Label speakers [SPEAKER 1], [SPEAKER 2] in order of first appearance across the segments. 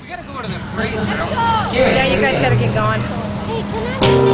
[SPEAKER 1] gotta go to the parade, bro.
[SPEAKER 2] Yeah, you guys gotta get going.
[SPEAKER 3] Hey, can I?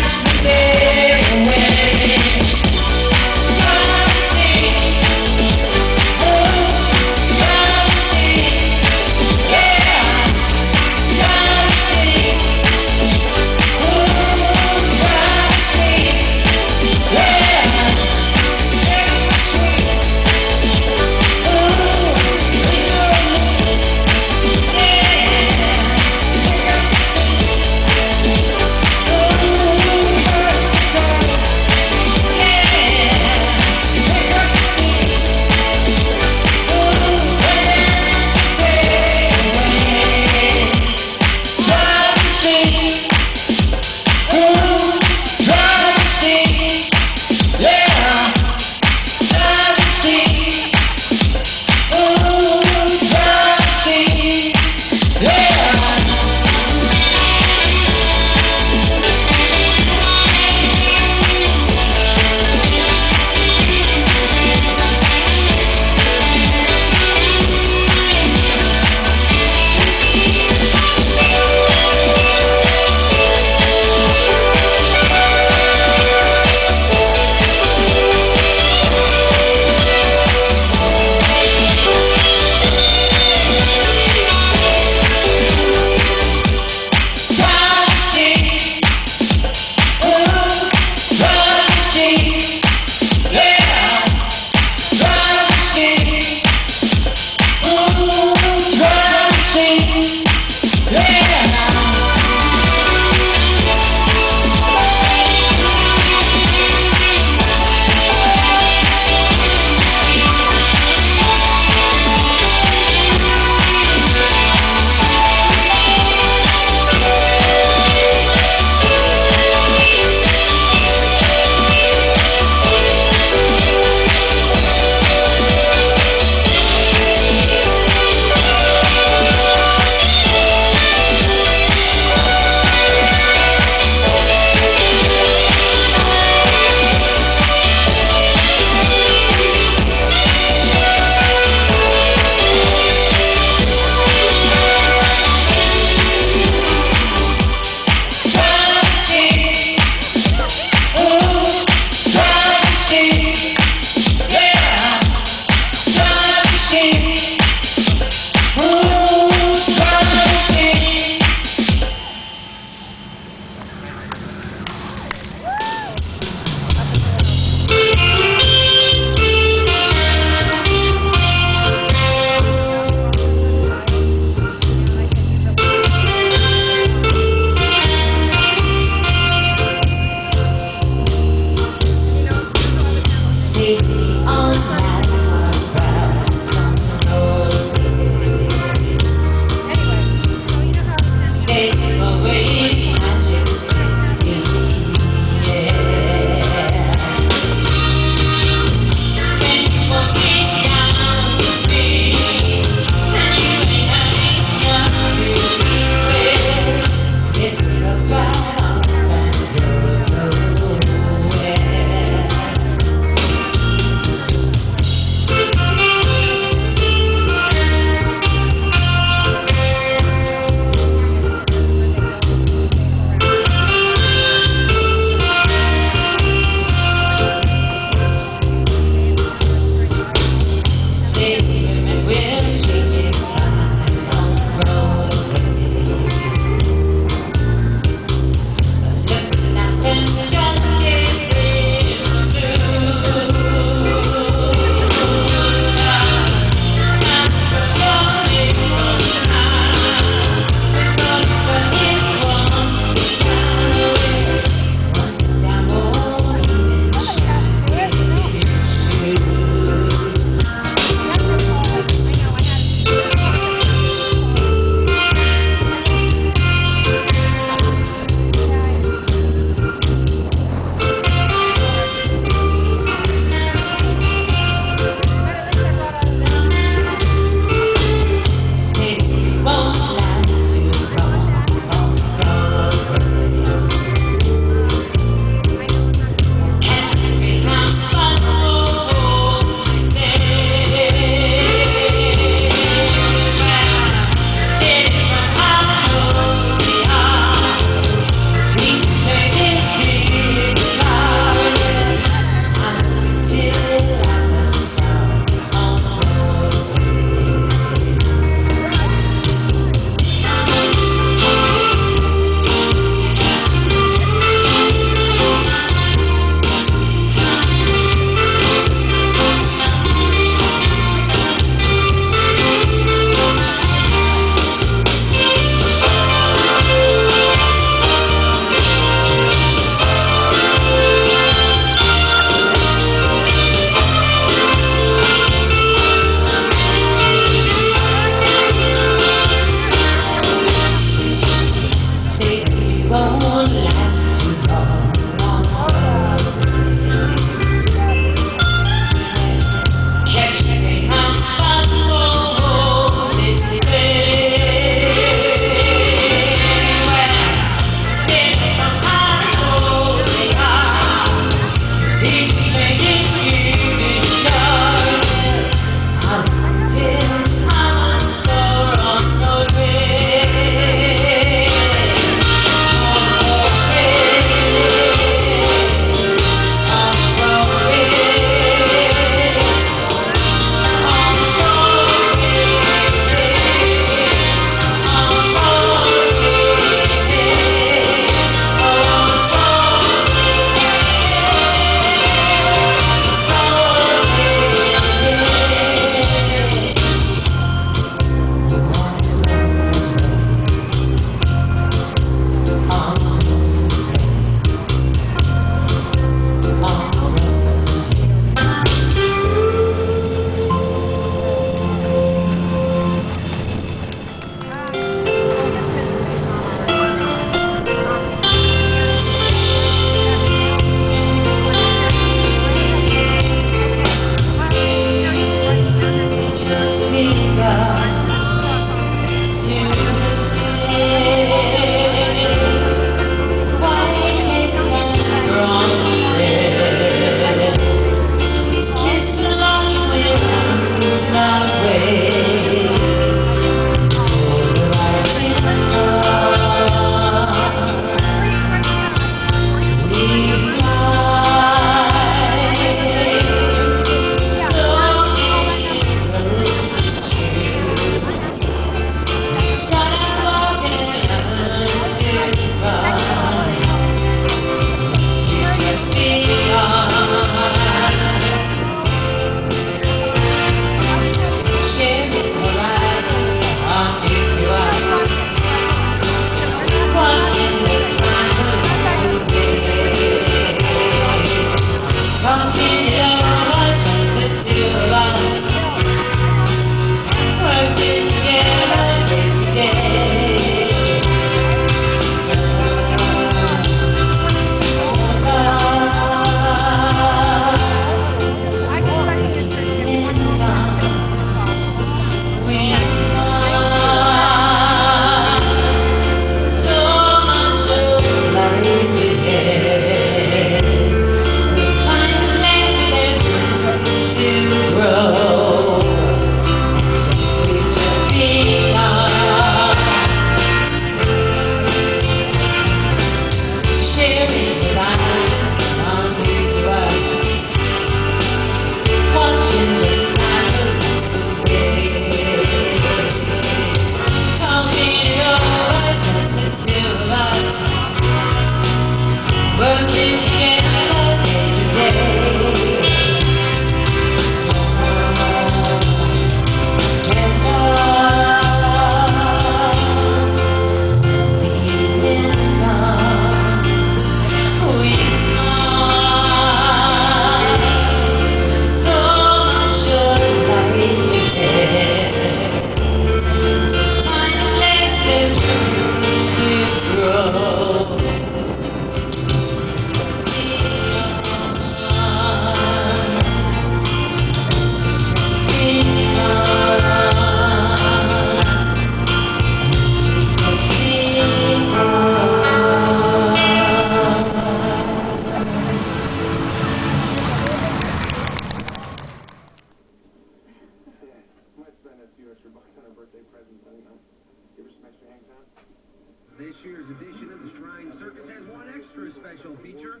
[SPEAKER 1] special feature?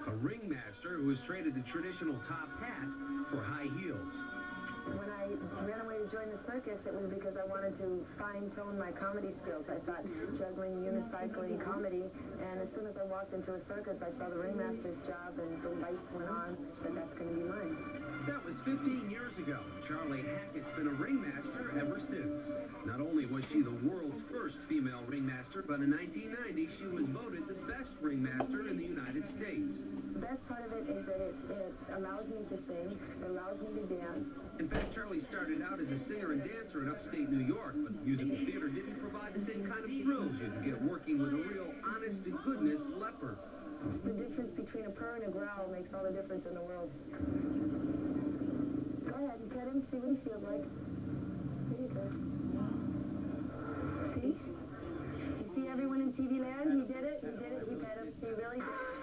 [SPEAKER 1] A ringmaster who has traded the traditional top hat for high heels.
[SPEAKER 3] When I ran away to join the circus, it was because I wanted to fine-tune my comedy skills. I thought juggling, unicycling, comedy, and as soon as I walked into a circus, I saw the ringmaster's job, and the lights went on, said that's going to be mine.
[SPEAKER 1] That was 15 years ago. Charlie Hackett's been a ringmaster ever since. Not only was she the world's first female ringmaster, but in 1990, she was voted the best ringmaster in the United States.
[SPEAKER 3] The best part of it is that it allows me to sing, it allows me to dance.
[SPEAKER 1] In fact, Charlie started out as a singer and dancer in upstate New York, but musical theater didn't provide the same kind of thrills you can get working with a real honest-to-goodness leopard.
[SPEAKER 3] The difference between a purr and a growl makes all the difference in the world. Go ahead and pet him, see what he feels like. There you go. See? You see everyone in TV land? He did it, he pet him. He really did it.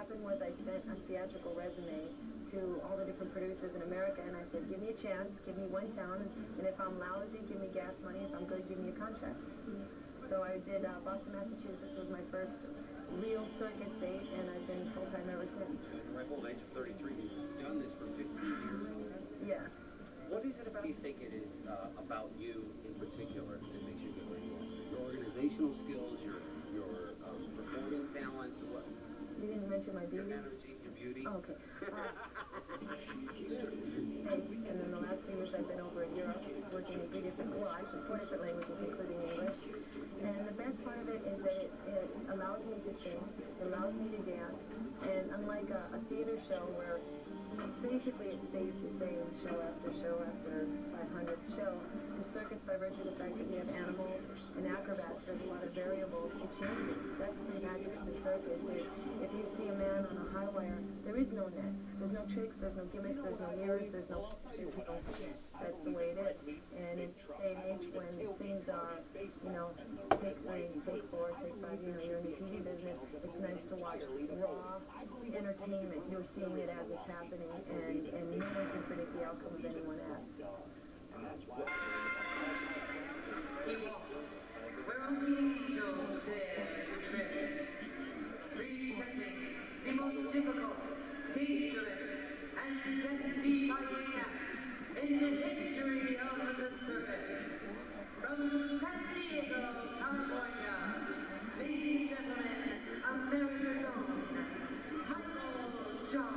[SPEAKER 3] happened was I sent a theatrical resume to all the different producers in America, and I said, give me a chance, give me one town, and if I'm lousy, give me gas money. If I'm good, give me a contract. So I did Boston, Massachusetts was my first real circus date, and I've been full-time ever since.
[SPEAKER 1] At the ripe old age of 33, you've done this for 15 years.
[SPEAKER 3] Yeah.
[SPEAKER 1] What is it about you think it is about you in particular that makes you good where you are? Your organizational skills, your performing talent, what?
[SPEAKER 3] You didn't mention my beauty?
[SPEAKER 1] Your energy, your beauty.
[SPEAKER 3] Oh, okay. And then the last few years I've been over in Europe, working in 4 different languages, including English. And the best part of it is that it allows me to sing, it allows me to dance, and unlike a theater show where basically it stays the same show after 500th show, the circus, by virtue of the fact that we have animals and acrobats, there's a lot of variables, it changes. That's the magic of the circus, is if you see a man on a high wire, there is no net. There's no tricks, there's no gimmicks, there's no mirrors, there's no... That's the way it is. And in day and age when things are, you know, take 3, take 4, take 5, you know, you're in the TV business, it's nice to watch raw entertainment. You're seeing it as it's happening, and no one can predict the outcome of anyone else.
[SPEAKER 4] Where angels dare to tread, presenting the most difficult, dangerous, and death-defying act in the history of the circus. From San Diego, California, ladies and gentlemen, America's own Michael John.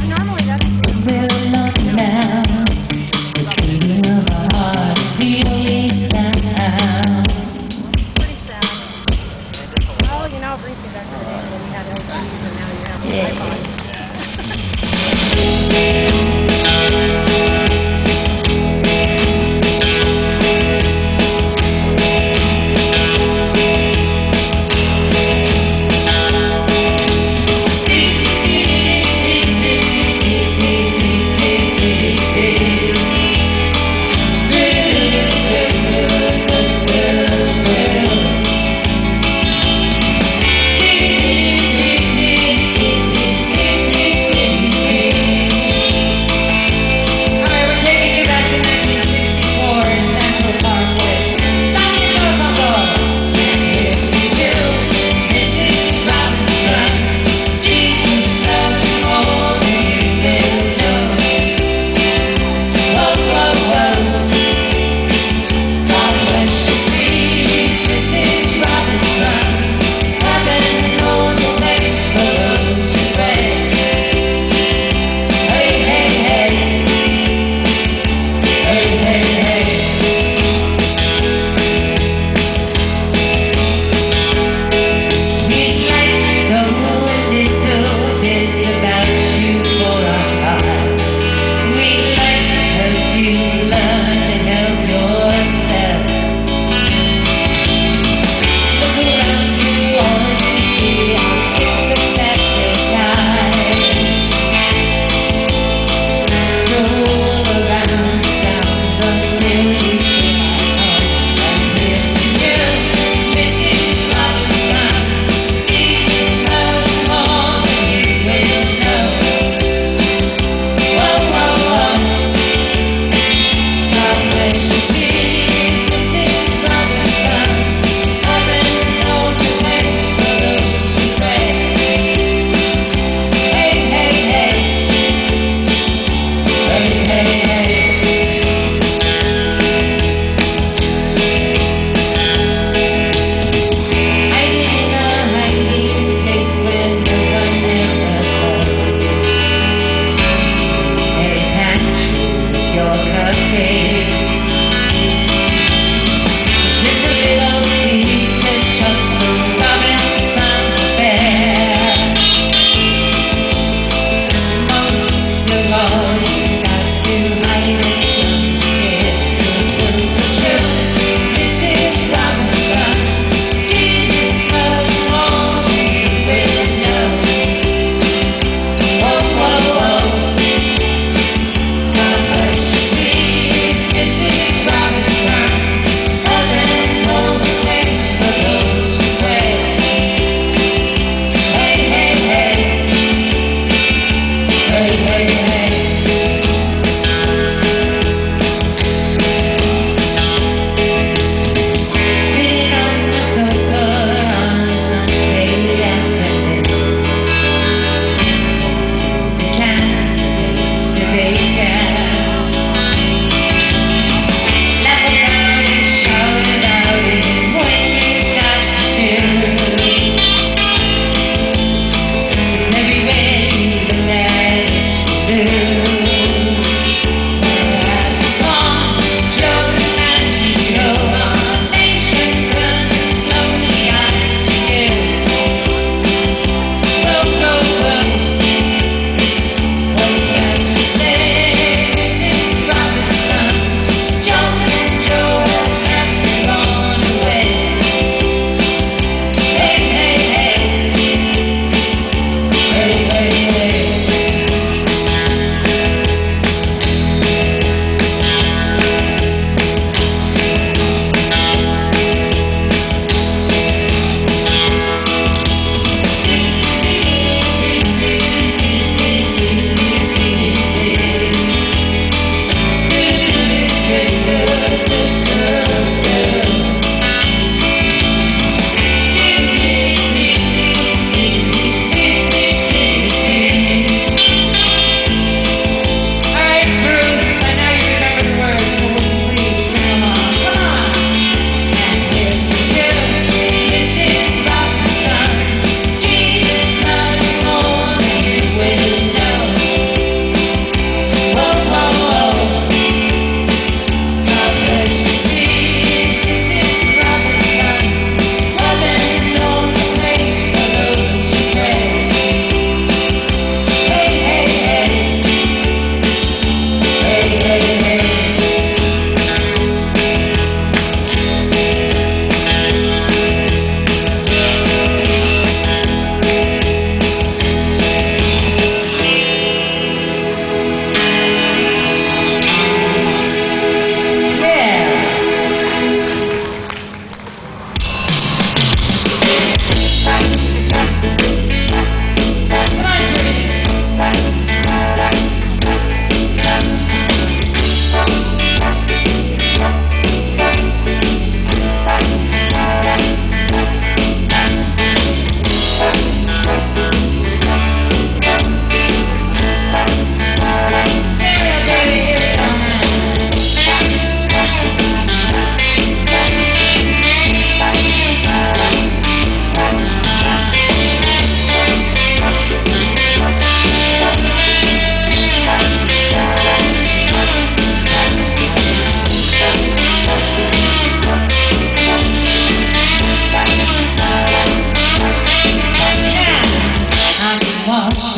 [SPEAKER 2] Normally that's pretty sad. Oh, you know, it brings me back to the days when you had LCDs and now you have iPods.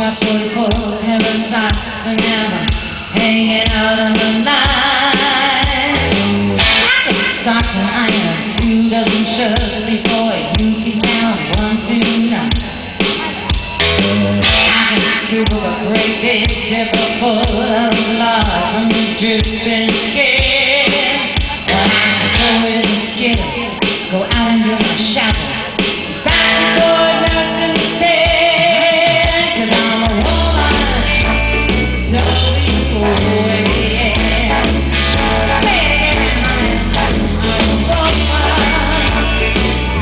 [SPEAKER 5] got 44 heaven socks and never hanging out on the line. Socks and iron, 2 dozen shirts before you can count 1, 2, 9. I can scoop up a great big dipper full of lard from the dripping skin. But I can throw it in the skittle, go out and do my shopping. Back before nothing to say, 'cause I'm a woman, no before the end. Say it again, honey. I'm a woman,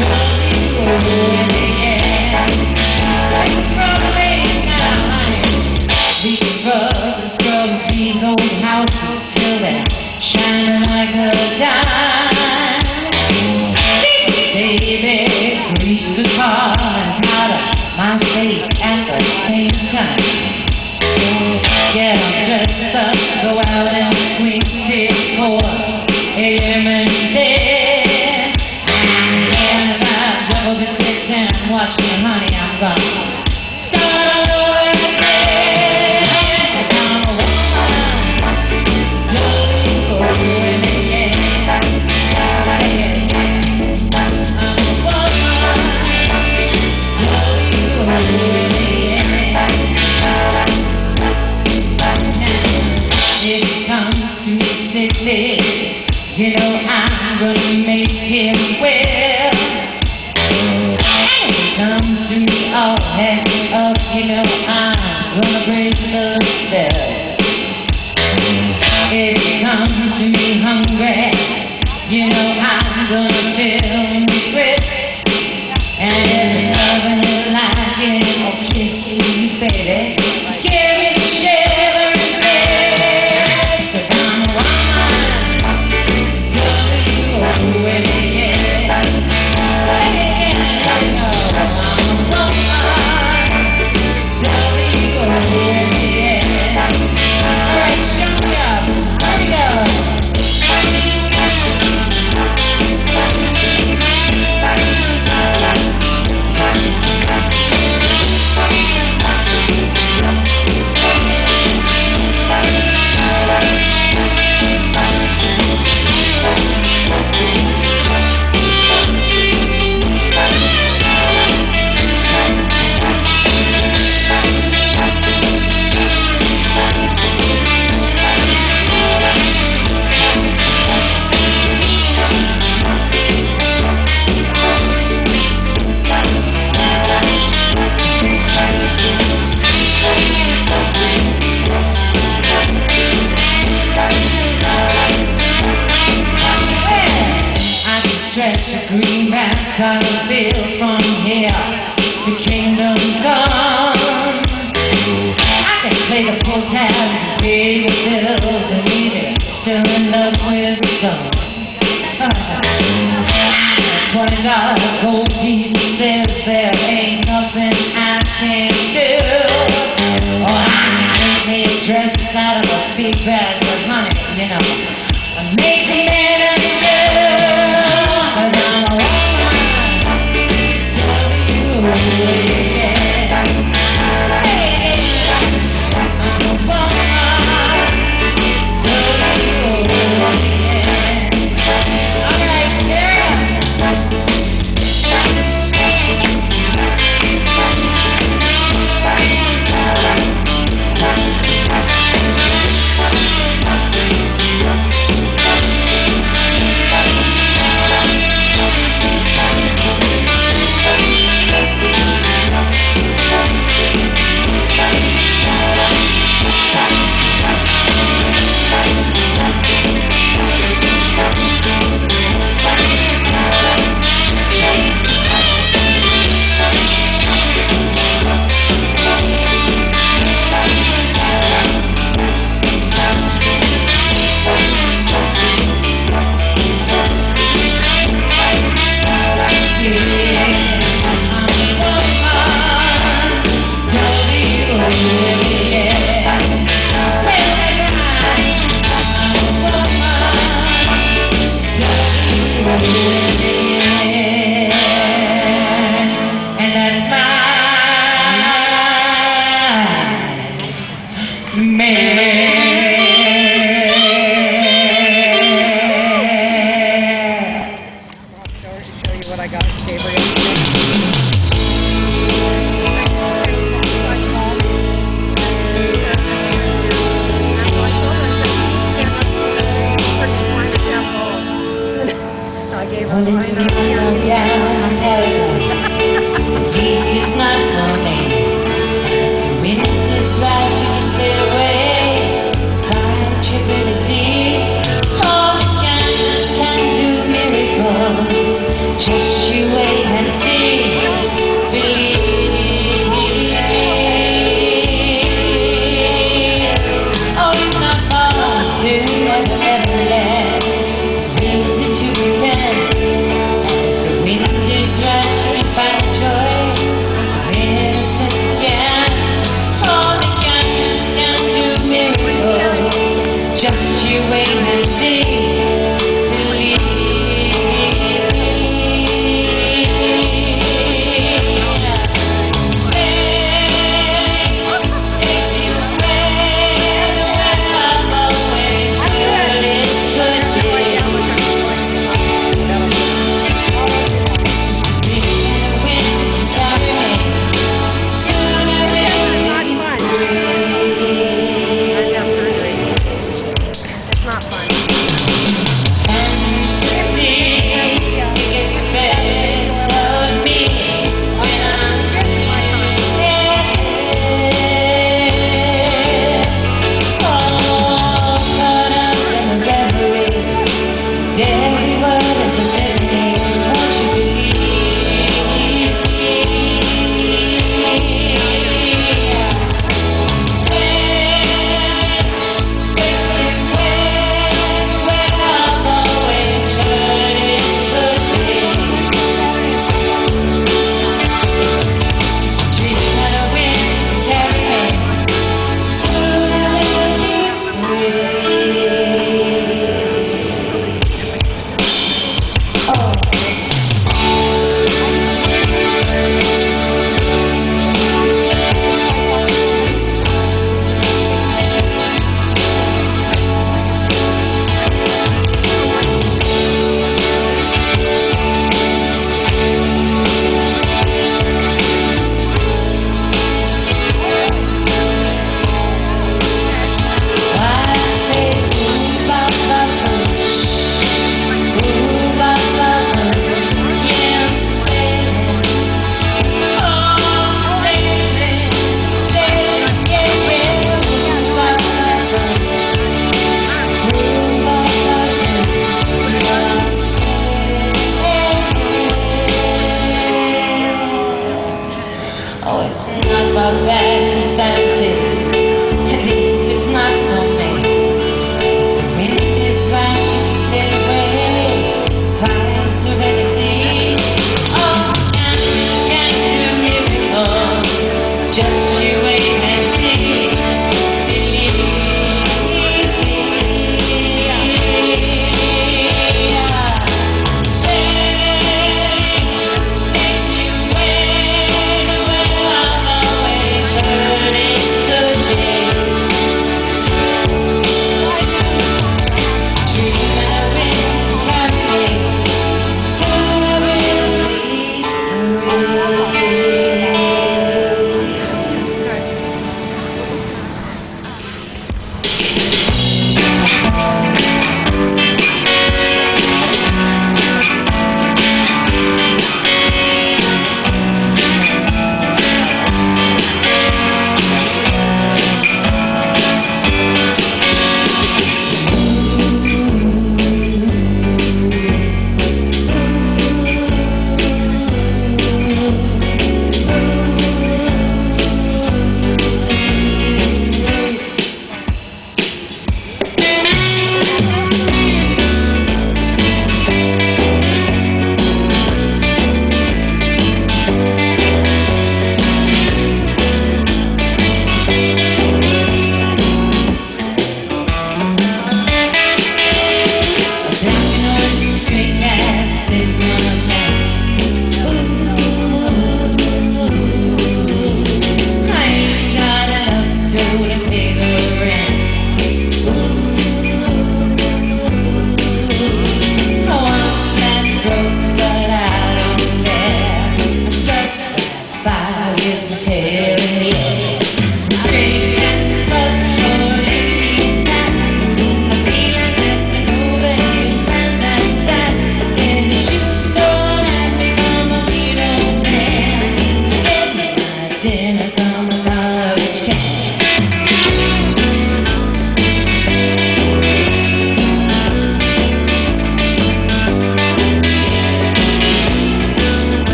[SPEAKER 5] no before the end. From the ladies now, honey, we can rub and scrub these old houses till they're shining like a dime. Baby, grease the car and powder my face at the same time. Get all dressed up, go out and swing till 4 a.m. and then and if I double the sit down, watch me, honey, I'm gone. Start all over again. I'm a woman, no before the end. If it comes to sickness, you know I'm gonna make him well. And if it comes to me all happy up, you know I'm gonna break the spell. If it comes to me hungry, you know I'm gonna fill me with. And if it's loving you like it, or kissing you, baby, give me the shivering bed. 'Cause I'm a woman, loving you over the end. I'm a woman, loving you over the end. not the bad fancy. At least it's not for me. When it's right, she says, well, crying serenity. Oh, can you give me more? Just you wait and see.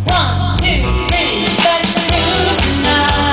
[SPEAKER 5] One, two, three, let's move tonight.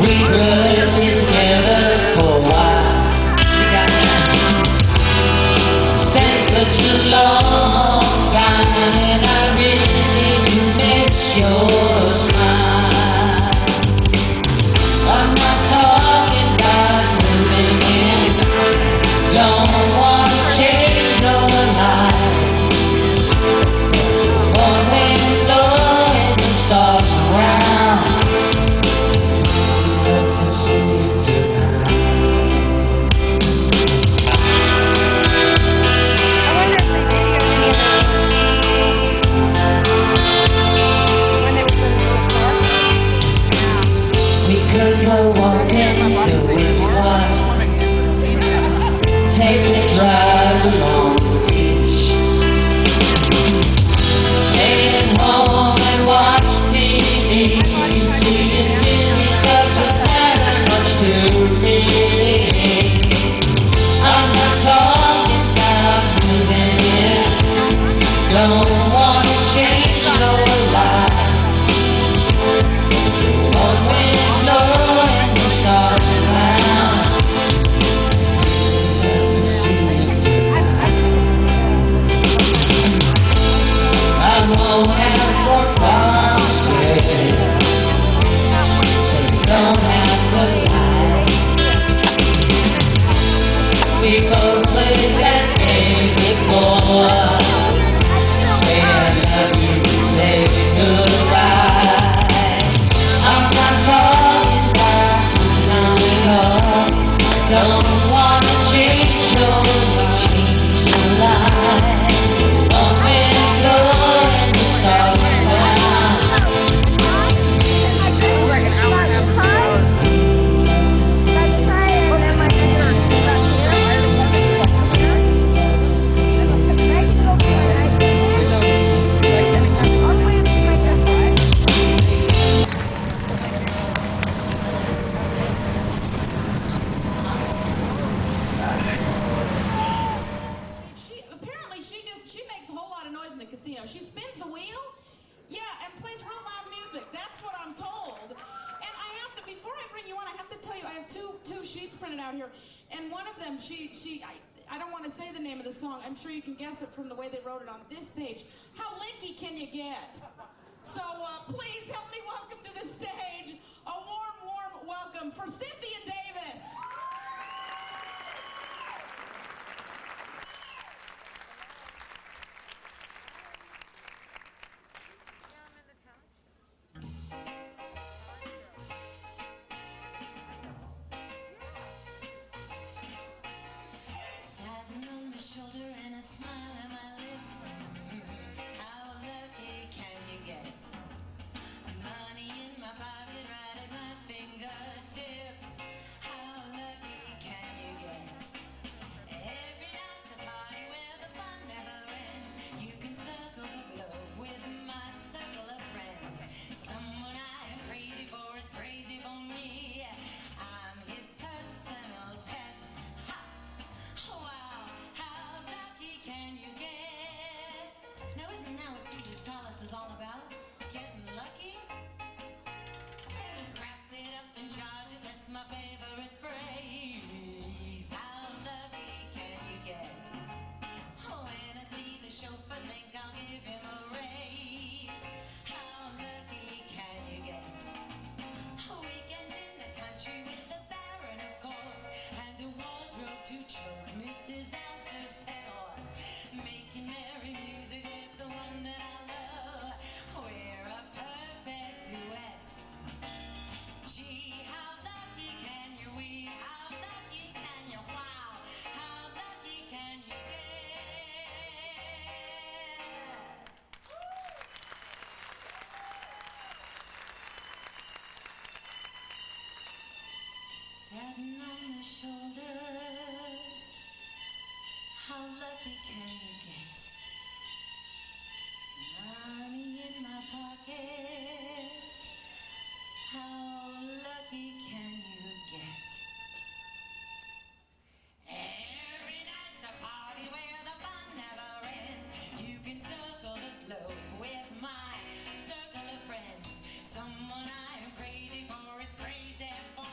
[SPEAKER 5] We were together for a while. Spent such a long time, and I really do miss your smile. I'm not talking about moving in. Don't want to change no life. One window and the stars around. Go walking to his wife, take a drive along the beach, stay at home and watch TV. It really doesn't matter much to me. I'm not talking about moving in. Don't want to change no life. One window. We both played that game before. Say I love you, say goodbye. I'm not talking about moving on. Don't want to change your life. One window and the stars around.
[SPEAKER 6] She spins the wheel, yeah, and plays real loud music. That's what I'm told. And I have to, before I bring you on, I have to tell you, I have two sheets printed out here, and one of them, I don't want to say the name of the song. I'm sure you can guess it from the way they wrote it on this page. How licky can you get? So please help me welcome to the stage a warm welcome for Cynthia Davis.
[SPEAKER 7] Shoulder and a smile on my lips. How lucky can you get? Money in my pocket, right at my fingertips. How lucky can you get? Every night's a party where the fun never ends. You can circle the globe with my circle of friends. Someone I am crazy for is crazy for me. I'm his personal pet. Ha! Wow! Can you get? Now isn't that what Caesar's Palace is all about? Getting lucky? Wrap it up and charge it, that's my favorite phrase. How lucky can you get? When I see the chauffeur, think I'll give him a raise. How lucky can you get? Weekends in the country with the Baron, of course, and a wardrobe to choke Mrs. Astor's pet horse. Making merry music with the one that I love. We're a perfect duet. Gee, how lucky can you be? How lucky can you? Wow, how lucky can you get? Satin on the shoulders. How lucky can you get? Money in my pocket. How lucky can you get? Every night's a party where the fun never ends. You can circle the globe with my circle of friends. Someone I am crazy for is crazy for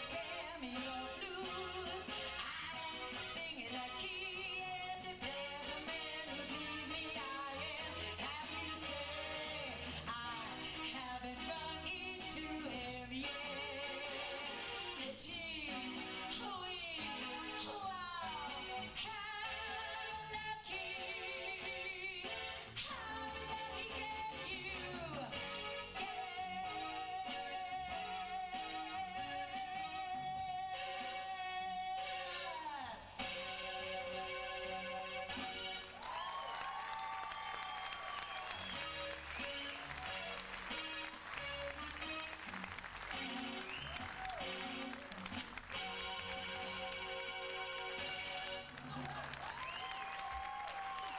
[SPEAKER 7] spare me the blues. I don't sing in a key, and if there's a man who'd leave me, I am happy to say I haven't run into him yet. Gee, wee, wow, how lucky get you.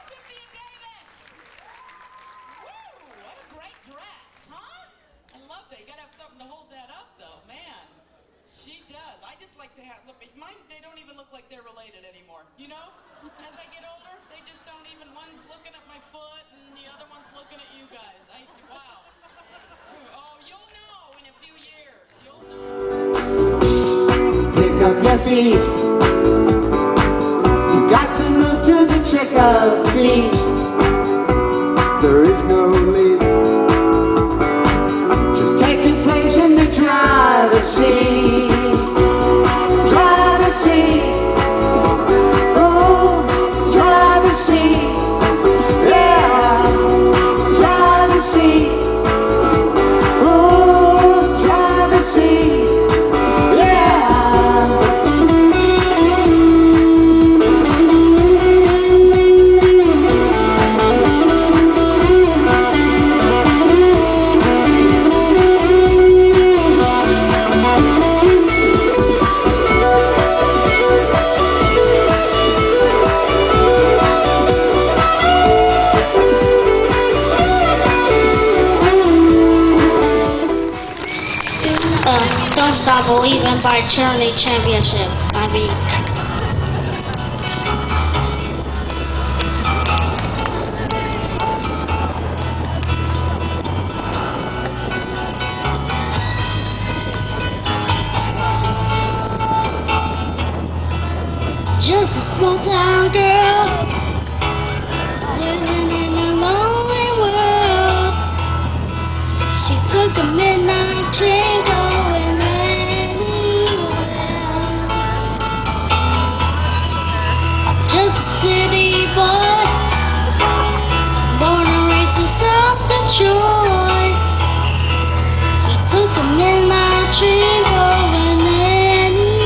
[SPEAKER 6] Cynthia Davis! Woo! What a great dress, huh? I love that. You gotta have something to hold that up, though. Man, she does. I just like to have, look, mine, they don't even look like they're related anymore. You know? As I get older, they just don't even, one's looking at my foot and the other one's looking at you guys. Wow. Oh, you'll know in a few years. You'll know.
[SPEAKER 5] Pick up your feet. You got to move to the trick of the beat. There is no lead. Just taking place in the driver's seat. Driver's seat. Oh, driver's seat. Yeah. Driver's seat. Oh, driver's seat.
[SPEAKER 8] Don't stop or even by Charlie Championship. I mean, just a small town girl living in a lonely world. She took a midnight train going anywhere. Just a city boy, born and raised in South Detroit. He took a midnight train going anywhere.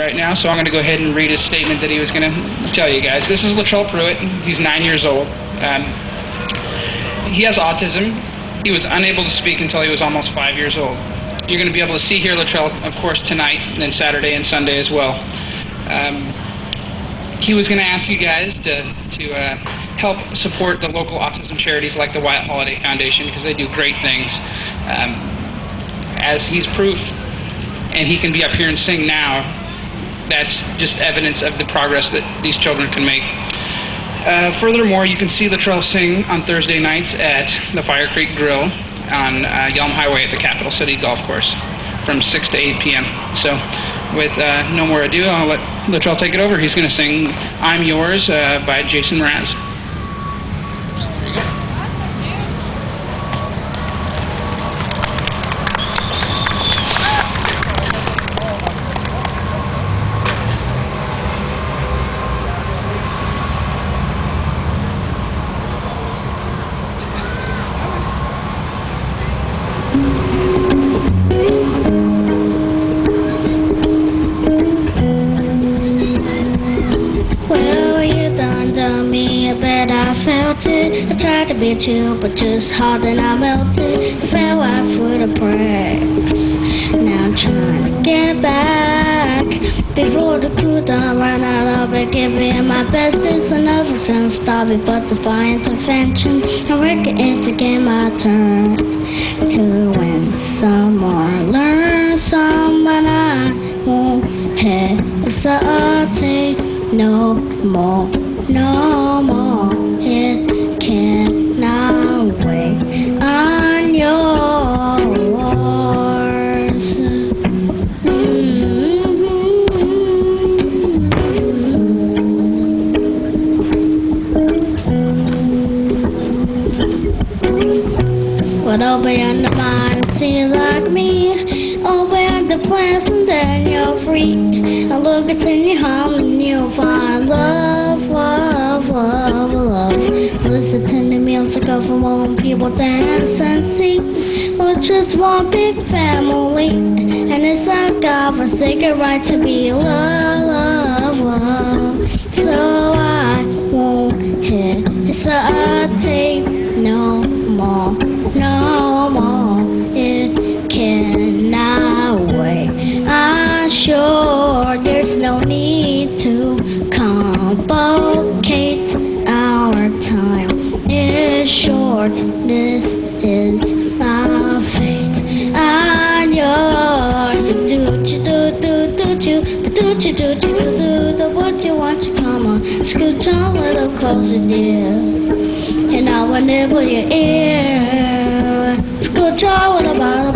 [SPEAKER 9] right now, so I'm going to go ahead and read his statement that he was going to tell you guys. This is Latrell Pruitt. He's 9 years old. He has autism. He was unable to speak until he was almost 5 years old. You're going to be able to see here Latrell, of course, tonight, and then Saturday and Sunday as well. He was going to ask you guys to help support the local autism charities like the Wyatt Holiday Foundation, because they do great things. As he's proof, and he can be up here and sing now, that's just evidence of the progress that these children can make. Furthermore, you can see Latrell sing on Thursday nights at the Fire Creek Grill on Yelm Highway at the Capital City Golf Course from 6 to 8 p.m. So with no more ado, I'll let Latrell take it over. He's going to sing I'm Yours by Jason Mraz.
[SPEAKER 8] I tried to beat you, but just hard and I melted. You fell out through the cracks. Now I'm trying to get back. Before the crew done run out of it, giving my best. It's another chance, stop it, but defiance invention. I reckon it's again my turn to win some or learn some, but I won't hesitate no more, no more. It cannot wait on yours. But open the mind, see like me. Open the plans and then you're free. I look into your heart and you'll find love, love, love, love. Listen to the music of all people dance and sing. We're just one big family, and it's our God-forsaken right to be loved, love, love. So I won't hesitate no more, no more. It cannot wait. I'm sure there's no need to complicate. Our time is short. This is our fate. I'm yours. Do what you want to come on. Scoot on a little closer, dear. And I will nibble your ear. Scoot on with a bottle.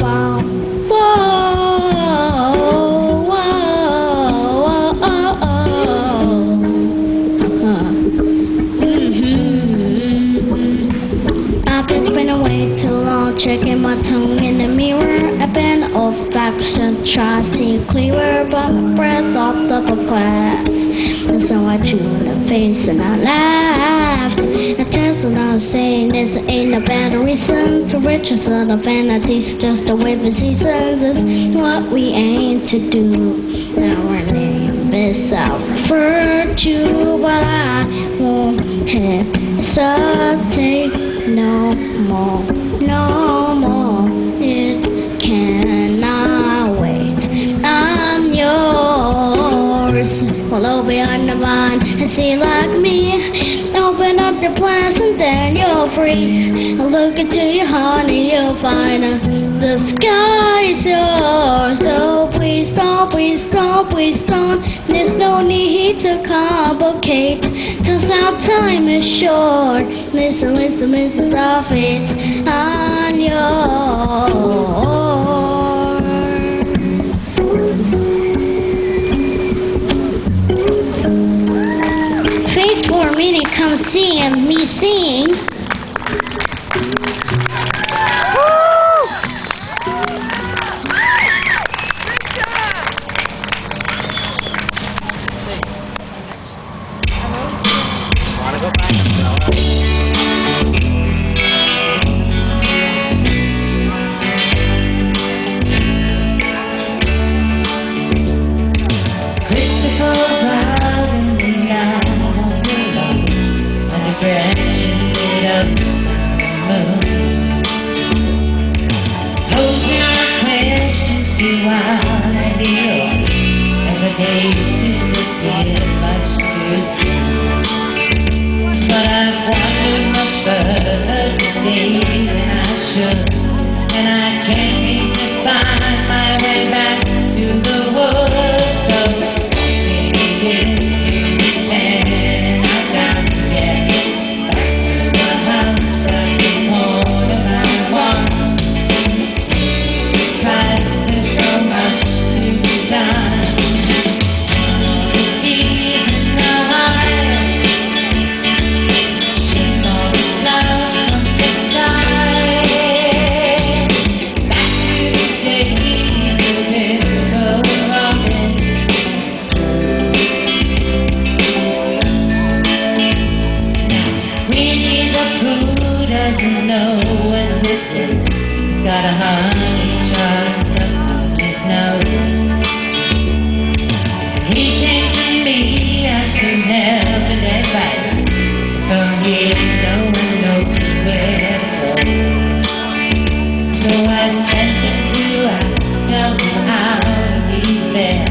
[SPEAKER 8] Checking my tongue in the mirror. I've been off back to try to see clearer, but my breath off the class. And so I drew the face and I laughed. I guess what I'm saying is there ain't no better reason to riches for the vanities, just the way the seasons is what we aim to do. Now our name is I'll refer to, but I won't hesitate no more. No more, it cannot wait. I'm yours. Well, over on the vine and see like me. Open up your plans and then you're free. Look into your heart and you'll find the sky is yours. So please don't, please don't, please don't. There's no need to complicate, 'cause our time is short. Listen, listen, listen, our fate on yours. Fate for me to come see me sing.
[SPEAKER 5] Hey, got a honey charmed up on his nose. He came to me asking help and advice. From here no one knows where to go. So I sent him to tell him how to be there,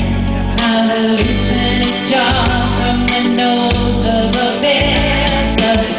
[SPEAKER 5] how to loosen his jaw from the nose of a bear. So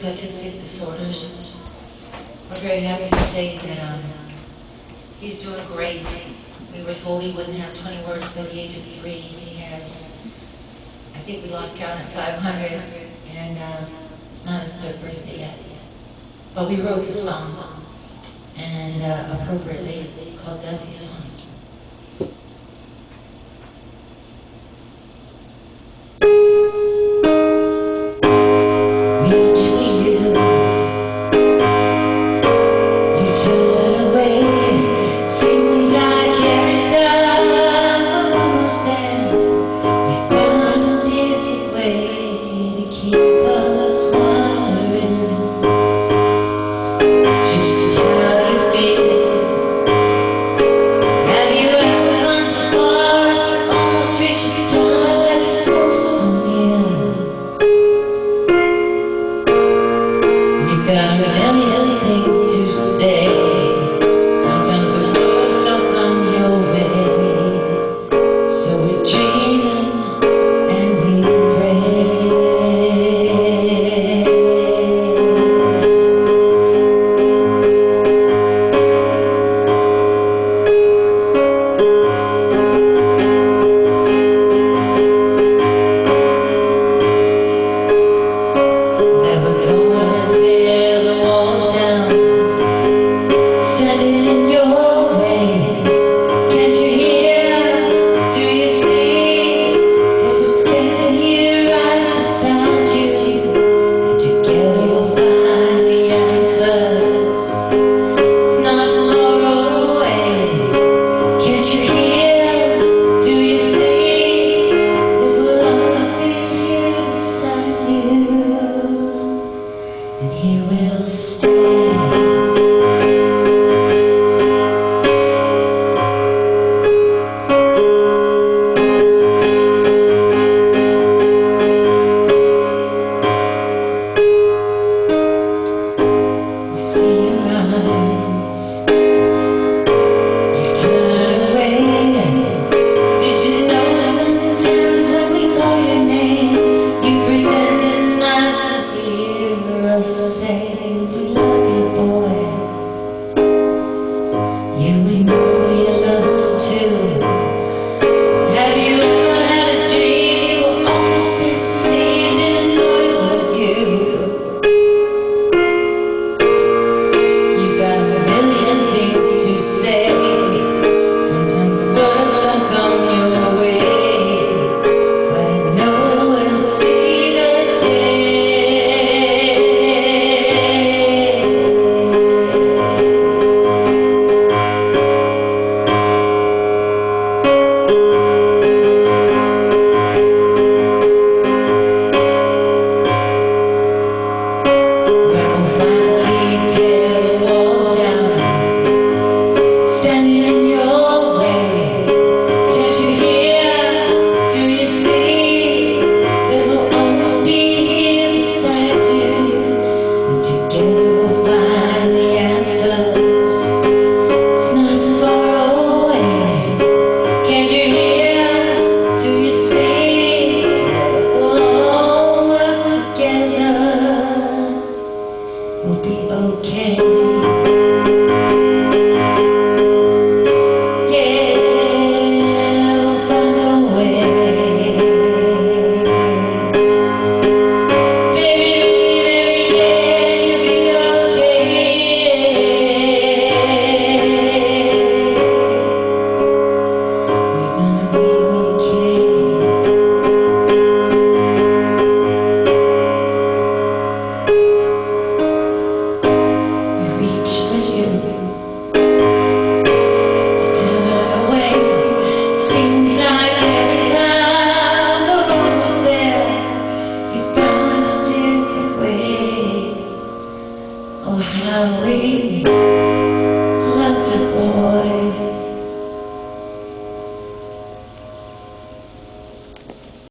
[SPEAKER 10] autistic disorders. We're very happy to say that he's doing great. We were told he wouldn't have 20 words by the age of 3. He has, I think we lost count at 500, and it's not his third birthday yet. But we wrote the song, and appropriately, it's called Dusty's Song.
[SPEAKER 5] Okay.